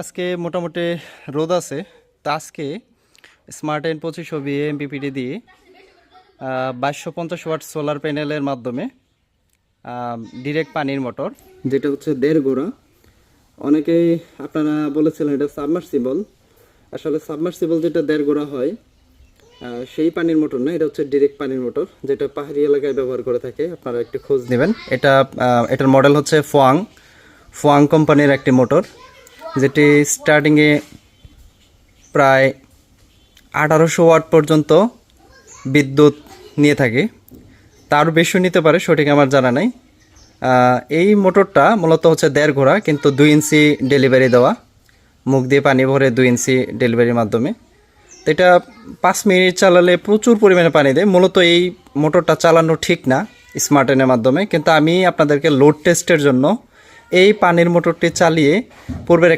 আজকে মোটামুটি রোদ আছে। তো আজকে স্মার্ট এন 2500 বিএ এমপিপিটি দিয়ে 2250 ওয়াট সোলার প্যানেলের মাধ্যমে ডিরেক্ট পানির মোটর, যেটা হচ্ছে 1.5 গোড়া। অনেকেই আপনারা বলেছিলেন এটা সাবমার্সিবল। আসলে সাবমার্সিবল যেটা 1.5 গোড়া হয় সেই পানির মোটর না, এটা হচ্ছে ডিরেক্ট পানির মোটর, যেটা পাহাড়ি এলাকায় ব্যবহার করে থাকে। আপনারা একটু খোঁজ নেবেন। এটার মডেল হচ্ছে ফোয়াং কোম্পানির একটি মোটর, যেটি স্টার্টিংয়ে প্রায় 1800 ওয়াট পর্যন্ত বিদ্যুৎ নিয়ে থাকে। তার বেশি নিতে পারে, সঠিক আমার জানা নাই। এই মোটরটা মূলত হচ্ছে 1.5 ঘোড়া, কিন্তু 2 ইঞ্চি ডেলিভারি দেওয়া, মুখ দিয়ে পানি ভরে 2 ইঞ্চি ডেলিভারির মাধ্যমে। তো এটা 5 মিনিট চালালে প্রচুর পরিমাণে পানি দেয়। মূলত এই মোটরটা চালানো ঠিক না স্মার্ট এনের মাধ্যমে, কিন্তু আমি আপনাদেরকে লোড টেস্টের জন্য এই পানির মোটরটি চালিয়ে পূর্বের